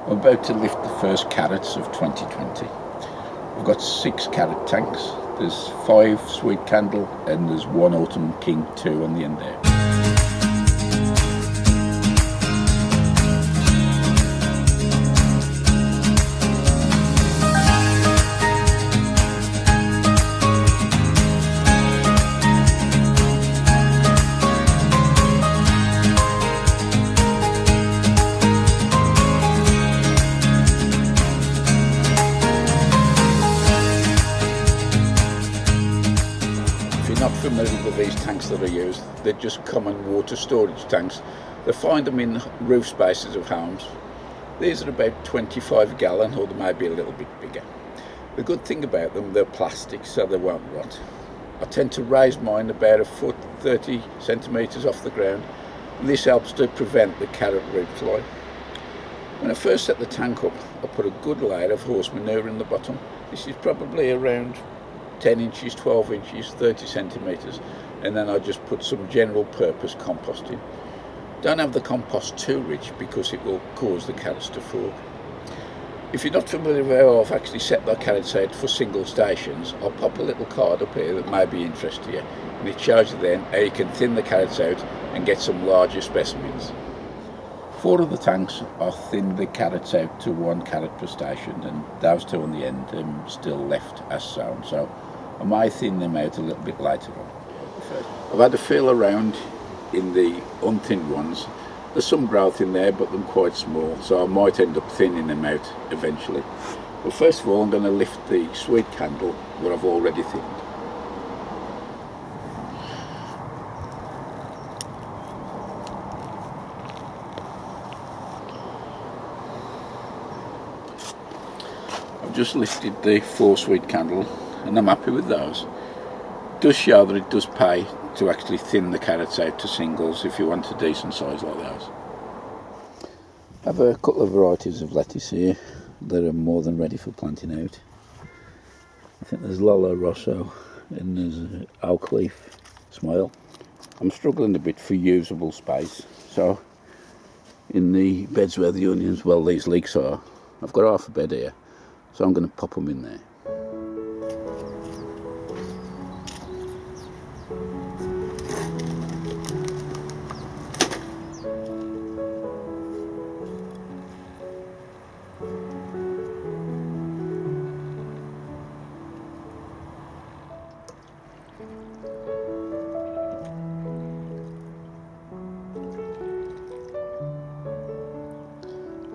I'm about to lift the first carrots of 2020. I've got 6 carrot tanks, there's 5 Sweet Candle and there's 1 Autumn King 2 on the end there. Not familiar with these tanks that I use, they're just common water storage tanks. They find them in roof spaces of homes. These are about 25 gallon, or they may be a little bit bigger. The good thing about them, they're plastic so they won't rot. I tend to raise mine about a foot 30 centimetres off the ground. This helps to prevent the carrot root fly. When I first set the tank up, I put a good layer of horse manure in the bottom. This is probably around 10 inches, 12 inches, 30 centimetres, and then I just put some general purpose compost in. Don't have the compost too rich because it will cause the carrots to fork. If you're not familiar with how I've actually set my carrots out for single stations, I'll pop a little card up here that may be interest to you, and it shows you then how you can thin the carrots out and get some larger specimens. 4 of the tanks are thinned the carrots out to 1 carrot per station, and those 2 on the end are still left as sown, so I might thin them out a little bit later on. I've had a feel around in the unthinned ones. There's some growth in there, but they're quite small, so I might end up thinning them out eventually. But first of all, I'm going to lift the Sweet Candle, what I've already thinned. I've just lifted the 4 Sweet Candle and I'm happy with those. It does show that it does pay to actually thin the carrots out to singles if you want a decent size like those. I have a couple of varieties of lettuce here that are more than ready for planting out. I think there's Lolo Rosso and there's Oak Leaf Smile. I'm struggling a bit for usable space, so in the beds where the onions, well, these leeks are, I've got half a bed here, so I'm going to pop them in there.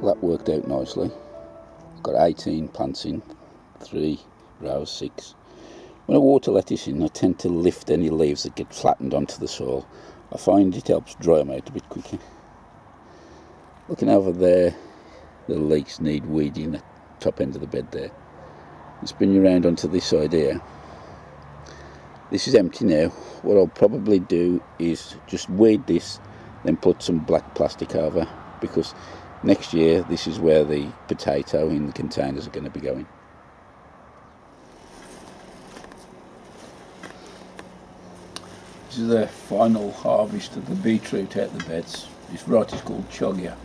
That worked out nicely. I've got 18 plants in, 3 rows, 6. When I water lettuce in, I tend to lift any leaves that get flattened onto the soil. I find it helps dry them out a bit quicker. Looking over there, the leeks need weeding at the top end of the bed there. And spin you around onto this side here. This is empty now. What I'll probably do is just weed this, then put some black plastic over, because next year this is where the potato in the containers are going to be going. This is the final harvest of the beetroot out of the beds. This variety is called Choggia.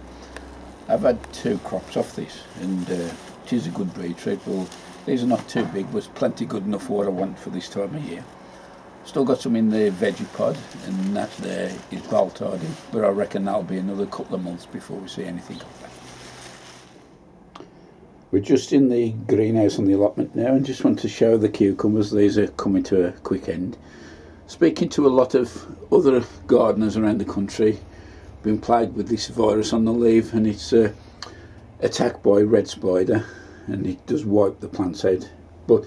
I've had 2 crops off this, and it is a good beetroot. Well, these are not too big, but it's plenty good enough for what I want for this time of year. Still got some in the veggie pod, and that there is bolt-hardy, but I reckon that'll be another couple of months before we see anything of that. We're just in the greenhouse on the allotment now, and just want to show the cucumbers. These are coming to a quick end. Speaking to a lot of other gardeners around the country, been plagued with this virus on the leaf, and it's attacked by red spider, and it does wipe the plants out. But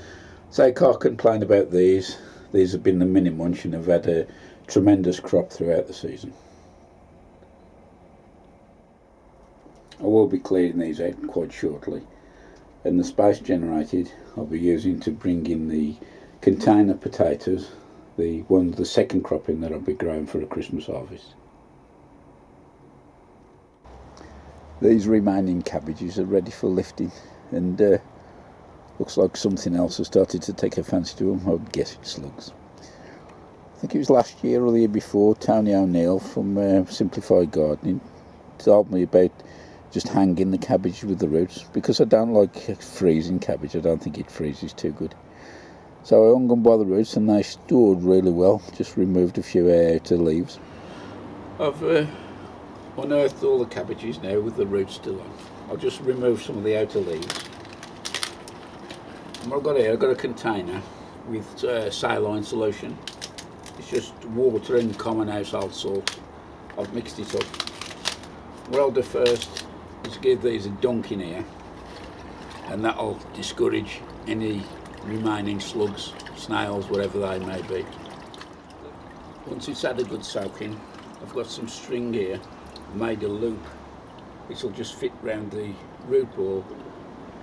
say I can't complain about these. These have been the mini munch and have had a tremendous crop throughout the season. I will be clearing these out quite shortly, and the space generated I'll be using to bring in the container potatoes, the second cropping that I'll be growing for a Christmas harvest. These remaining cabbages are ready for lifting, and looks like something else has started to take a fancy to them. I would guess it's slugs. I think it was last year or the year before, Tony O'Neill from Simplified Gardening told me about just hanging the cabbage with the roots, because I don't like freezing cabbage. I don't think it freezes too good. So I hung them by the roots and they stored really well. Just removed a few outer leaves. I've unearthed all the cabbages now with the roots still on. I'll just remove some of the outer leaves. And what I've got here, I've got a container with saline solution. It's just water and common household salt. I've mixed it up. What I'll do first is give these a dunk in here, and that'll discourage any remaining slugs, snails, whatever they may be. Once it's had a good soaking, I've got some string here, made a loop. This will just fit round the root ball.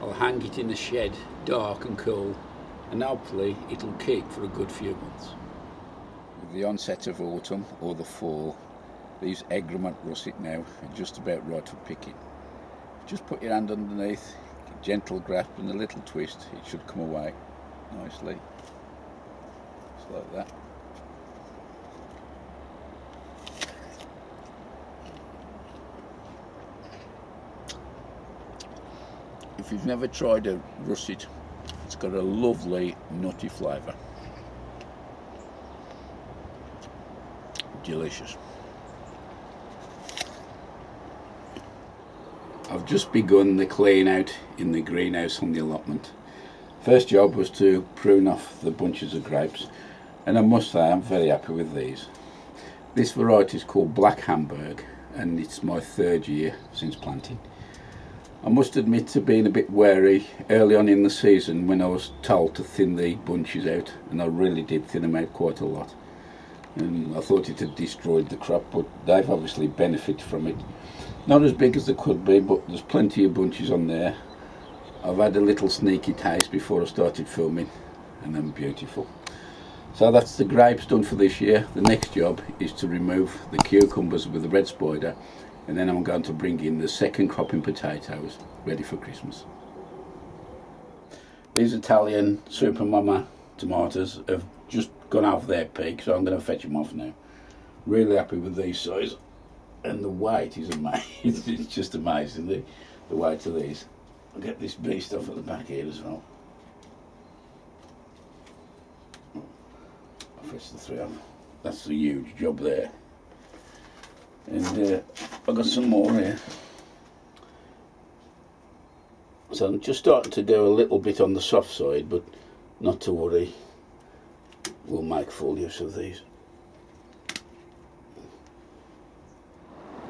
I'll hang it in the shed, dark and cool, and hopefully it'll keep for a good few months. With the onset of autumn or the fall, these egremont russet now are just about right for picking. Just put your hand underneath, a gentle grasp and a little twist, it should come away nicely, just like that. If you've never tried a russet, it's got a lovely nutty flavour. Delicious. I've just begun the clean out in the greenhouse on the allotment. First job was to prune off the bunches of grapes, and I must say I'm very happy with these. This variety is called Black Hamburg, and it's my third year since planting. I must admit to being a bit wary early on in the season when I was told to thin the bunches out, and I really did thin them out quite a lot. And I thought it had destroyed the crop, but they've obviously benefited from it. Not as big as they could be, but there's plenty of bunches on there. I've had a little sneaky taste before I started filming, and they're beautiful. So that's the grapes done for this year. The next job is to remove the cucumbers with the red spider, and then I'm going to bring in the second cropping potatoes ready for Christmas. These Italian Super Mama tomatoes have just gone off their peak, so I'm going to fetch them off now. Really happy with these size, and the weight is amazing. It's just amazing, the weight of these. I'll get this beast off at the back here as well. I'll fetch the three off. That's a huge job there. And I've got some more here. So I'm just starting to do a little bit on the soft side, but not to worry. We'll make full use of these.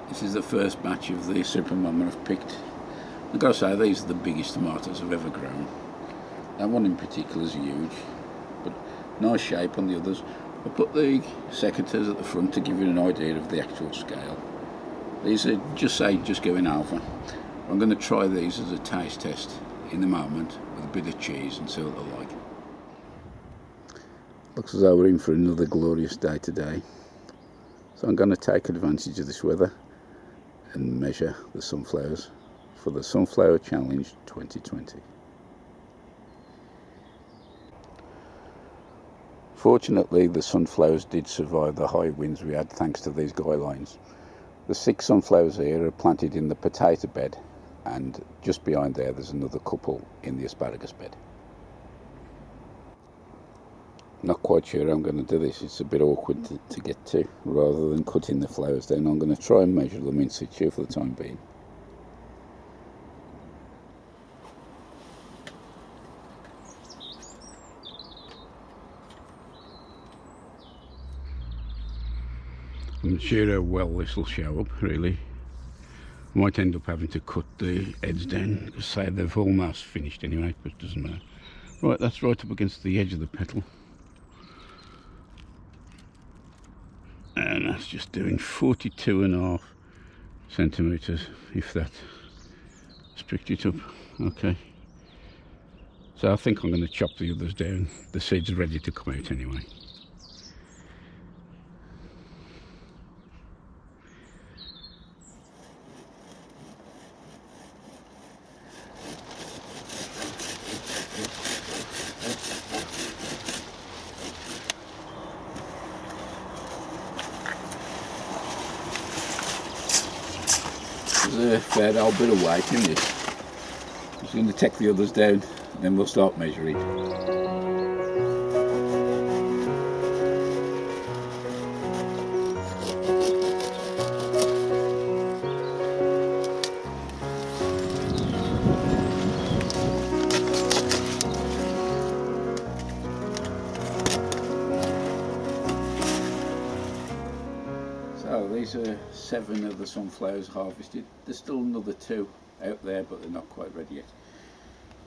This is the first batch of the Super Mama I've picked. I've got to say, these are the biggest tomatoes I've ever grown. That one in particular is huge, but nice shape on the others. I put the secateurs at the front to give you an idea of the actual scale. These are just going over. I'm going to try these as a taste test in a moment with a bit of cheese and see what they're like. Looks as though we're in for another glorious day today. So I'm going to take advantage of this weather and measure the sunflowers for the Sunflower Challenge 2020. Fortunately, the sunflowers did survive the high winds we had thanks to these guy lines. The 6 sunflowers here are planted in the potato bed, and just behind there's another couple in the asparagus bed. Not quite sure how I'm going to do this. It's a bit awkward to get to. Rather than cutting the flowers down, I'm going to try and measure them in situ for the time being. I'm not sure how well this will show up, really. I might end up having to cut the heads down, because say they've almost finished anyway, but it doesn't matter. Right, that's right up against the edge of the petal. And that's just doing 42.5 centimetres, if that. Let's pick it up. Okay. So I think I'm going to chop the others down. The seeds are ready to come out anyway. a fair old bit of weight in this. I'm just going to take the others down, and then we'll start measuring. So these are 7 of the sunflowers harvested. There's still another 2 out there, but they're not quite ready yet.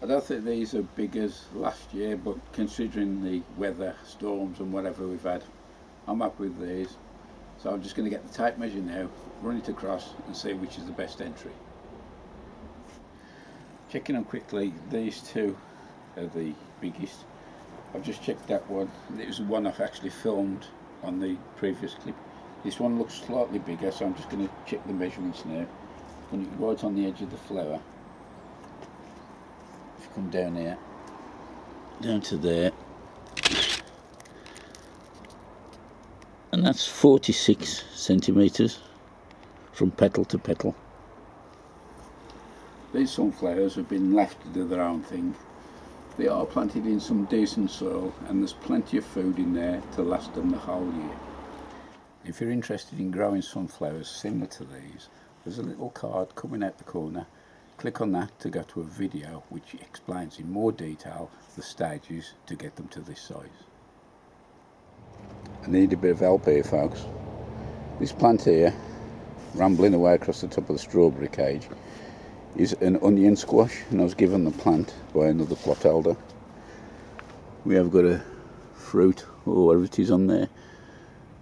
I don't think these are big as last year, but considering the weather, storms and whatever we've had, I'm happy with these. So I'm just going to get the tape measure now, run it across and see which is the best entry. Checking them quickly, these 2 are the biggest. I've just checked that one. It was the one I've actually filmed on the previous clip. This one looks slightly bigger, so I'm just going to check the measurements now. Put it right on the edge of the flower. If you come down here, down to there, and that's 46 centimetres from petal to petal. These sunflowers have been left to do their own thing. They are planted in some decent soil, and there's plenty of food in there to last them the whole year. If you're interested in growing sunflowers similar to these, there's a little card coming out the corner. Click on that to go to a video which explains in more detail the stages to get them to this size. I need a bit of help here, folks. This plant here, rambling away across the top of the strawberry cage, is an onion squash, and I was given the plant by another plot holder. We have got a fruit or whatever it is on there.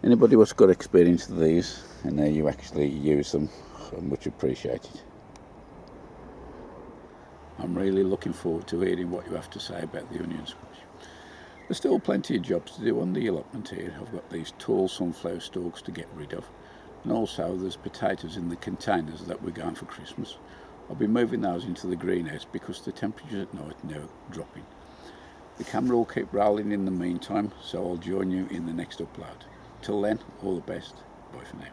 Anybody what's got experience of these and now you actually use them, are much appreciated. I'm really looking forward to hearing what you have to say about the onion squash. There's still plenty of jobs to do on the allotment here. I've got these tall sunflower stalks to get rid of, and also there's potatoes in the containers that we're going for Christmas. I'll be moving those into the greenhouse because the temperatures at night now are dropping. The camera will keep rolling in the meantime, so I'll join you in the next upload. Till then, all the best. Bye for now.